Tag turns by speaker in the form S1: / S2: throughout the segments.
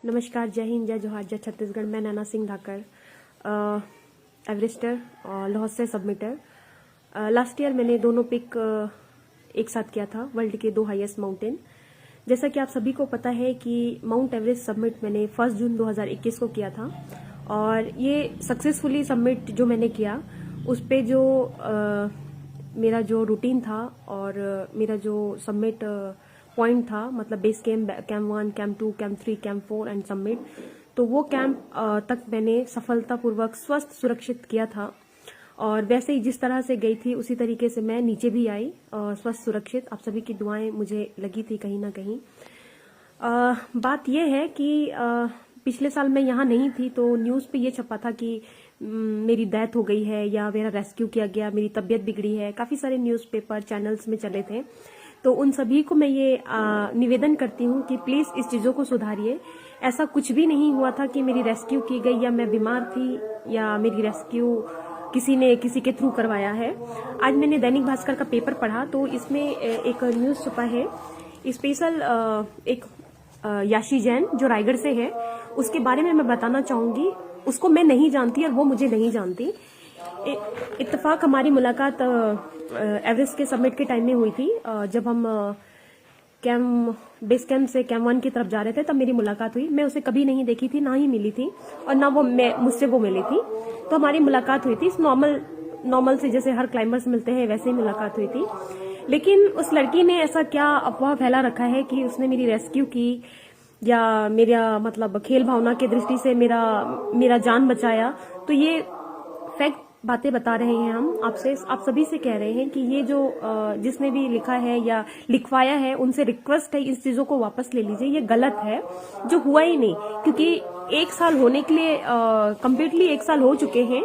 S1: नमस्कार, जय हिंद, जय जोहार, जय छत्तीसगढ़। मैं नैना सिंह धाकड़, एवरेस्टर और लाहौर से सबमिटर। लास्ट ईयर मैंने दोनों पिक एक साथ किया था, वर्ल्ड के 2 हाईएस्ट माउंटेन। जैसा कि आप सभी को पता है कि माउंट एवरेस्ट सबमिट मैंने 1 जून 2021 को किया था और ये सक्सेसफुली सबमिट जो मैंने किया उस पे जो मेरा जो रूटीन था और मेरा जो सबमिट पॉइंट था, मतलब base camp, camp 1, camp 2, camp 3, camp 4 and submit, तो वो कैंप तक मैंने सफलतापूर्वक स्वस्थ सुरक्षित किया था। और वैसे ही जिस तरह से गई थी उसी तरीके से मैं नीचे भी आई स्वस्थ सुरक्षित। आप सभी की दुआएं मुझे लगी थी कहीं ना कहीं। बात यह है कि पिछले साल मैं यहाँ नहीं थी तो न्यूज़ पे ये छपा था कि मेरी डेथ हो गई है या मेरा रेस्क्यू किया गया, मेरी तबीयत बिगड़ी है। काफ़ी सारे न्यूज़पेपर चैनल्स में चले थे। तो उन सभी को मैं ये निवेदन करती हूँ कि प्लीज़ इस चीज़ों को सुधारिए। ऐसा कुछ भी नहीं हुआ था कि मेरी रेस्क्यू की गई या मैं बीमार थी या मेरी रेस्क्यू किसी ने किसी के थ्रू करवाया है। आज मैंने दैनिक भास्कर का पेपर पढ़ा तो इसमें एक न्यूज़ छपा है, स्पेशल एक याशी जैन जो रायगढ़ से है, उसके बारे में मैं बताना चाहूंगी। उसको मैं नहीं जानती और वो मुझे नहीं जानती। इत्तेफाक हमारी मुलाकात एवरेस्ट के सबमिट के टाइम में हुई थी। जब हम बेस कैंप से कैंप 1 की तरफ जा रहे थे तब मेरी मुलाकात हुई। मैं उसे कभी नहीं देखी थी, ना ही मिली थी और ना वो मुझसे वो मिली थी। तो हमारी मुलाकात हुई थी नॉर्मल से, जैसे हर क्लाइंबर्स मिलते हैं वैसे ही मुलाकात हुई थी। लेकिन उस लड़की ने ऐसा क्या अफवाह फैला रखा है कि उसने मेरी रेस्क्यू की या मेरा मतलब खेल भावना की दृष्टि से मेरा जान बचाया। तो ये फैक्ट बातें बता रहे हैं हम आपसे, आप सभी से कह रहे हैं कि ये जो जिसने भी लिखा है या लिखवाया है उनसे रिक्वेस्ट है इस चीजों को वापस ले लीजिए। ये गलत है, जो हुआ ही नहीं, क्योंकि 1 साल होने के लिए कम्प्लीटली 1 साल हो चुके हैं।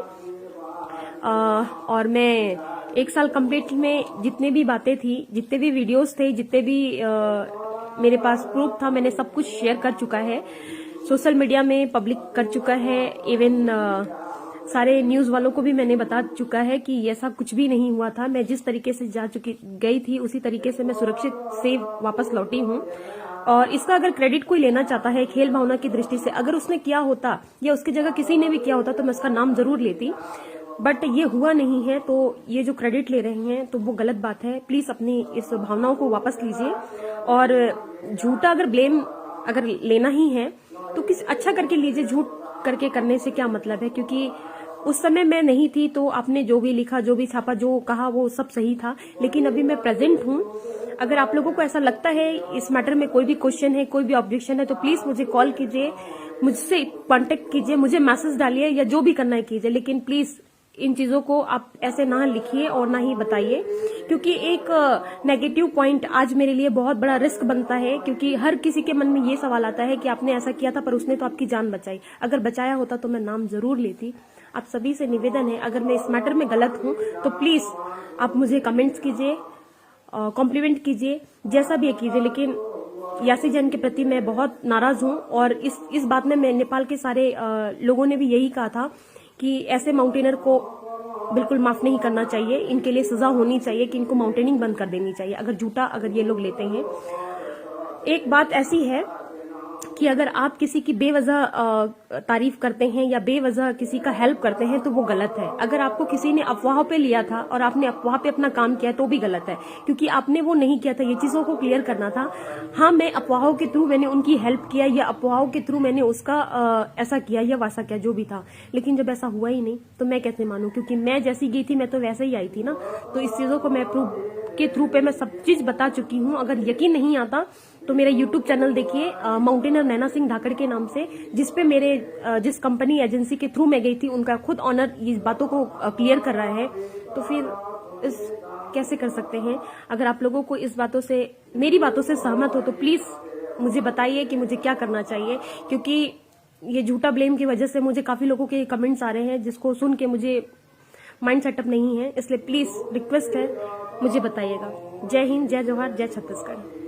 S1: और मैं 1 साल कम्प्लीट में जितने भी बातें थी, जितने भी वीडियोस थे, जितने भी मेरे पास प्रूफ था, मैंने सब कुछ शेयर कर चुका है, सोशल मीडिया में पब्लिक कर चुका है। इवन सारे न्यूज वालों को भी मैंने बता चुका है कि ऐसा कुछ भी नहीं हुआ था। मैं जिस तरीके से गई थी उसी तरीके से मैं सुरक्षित से वापस लौटी हूँ। और इसका अगर क्रेडिट कोई लेना चाहता है खेल भावना की दृष्टि से, अगर उसने किया होता या उसकी जगह किसी ने भी किया होता तो मैं उसका नाम जरूर लेती, बट ये हुआ नहीं है। तो ये जो क्रेडिट ले रहे हैं तो वो गलत बात है। प्लीज अपनी इस भावनाओं को वापस लीजिए और झूठा अगर ब्लेम अगर लेना ही है तो किसी अच्छा करके लीजिए, झूठ करके करने से क्या मतलब है। क्योंकि उस समय मैं नहीं थी तो आपने जो भी लिखा, जो भी छापा, जो कहा वो सब सही था, लेकिन अभी मैं प्रेजेंट हूँ। अगर आप लोगों को ऐसा लगता है इस मैटर में कोई भी क्वेश्चन है, कोई भी ऑब्जेक्शन है, तो प्लीज मुझे कॉल कीजिए, मुझसे कांटेक्ट कीजिए, मुझे मैसेज डालिए या जो भी करना है कीजिए। लेकिन प्लीज इन चीजों को आप ऐसे ना लिखिए और ना ही बताइए, क्योंकि एक नेगेटिव पॉइंट आज मेरे लिए बहुत बड़ा रिस्क बनता है। क्योंकि हर किसी के मन में ये सवाल आता है कि आपने ऐसा किया था पर उसने तो आपकी जान बचाई। अगर बचाया होता तो मैं नाम जरूर लेती। आप सभी से निवेदन है, अगर मैं इस मैटर में गलत हूं तो प्लीज आप मुझे कमेंट्स कीजिए, कॉम्प्लीमेंट कीजिए, जैसा भी कीजिए। लेकिन यासी जैन के प्रति मैं बहुत नाराज हूं और इस बात में मैं नेपाल के सारे लोगों ने भी यही कहा था कि ऐसे माउंटेनर को बिल्कुल माफ नहीं करना चाहिए, इनके लिए सजा होनी चाहिए कि इनको माउंटेनिंग बंद कर देनी चाहिए अगर झूठा अगर ये लोग लेते हैं। एक बात ऐसी है कि अगर आप किसी की बेवजह तारीफ करते हैं या बेवजह किसी का हेल्प करते हैं तो वो गलत है। अगर आपको किसी ने अफवाहों पे लिया था और आपने अफवाह पे अपना काम किया तो भी गलत है, क्योंकि आपने वो नहीं किया था। ये चीजों को क्लियर करना था। हाँ, मैं अफवाहों के थ्रू मैंने उनकी हेल्प किया या अफवाहों के थ्रू मैंने उसका ऐसा किया या वैसा किया, जो भी था, लेकिन जब ऐसा हुआ ही नहीं तो मैं कैसे मानूं? क्योंकि मैं जैसी गई थी मैं तो वैसे ही आई थी ना। तो इस चीजों को मैं प्रूफ के थ्रू पे मैं सब चीज बता चुकी हूँ। अगर यकीन नहीं आता तो मेरा यूट्यूब चैनल देखिए, माउंटेनर नैना सिंह धाकड़ के नाम से, जिसपे जिस कंपनी एजेंसी के थ्रू मैं गई थी उनका खुद ऑनर इस बातों को क्लियर कर रहा है। तो फिर इस कैसे कर सकते हैं? अगर आप लोगों को इस बातों से, मेरी बातों से सहमत हो तो प्लीज मुझे बताइए कि मुझे क्या करना चाहिए। क्योंकि ये झूठा ब्लेम की वजह से मुझे काफी लोगों के कमेंट्स आ रहे हैं जिसको सुन के मुझे माइंड सेटअप नहीं है। इसलिए प्लीज रिक्वेस्ट है, मुझे बताइएगा। जय हिंद, जय जोहार, जय छत्तीसगढ़।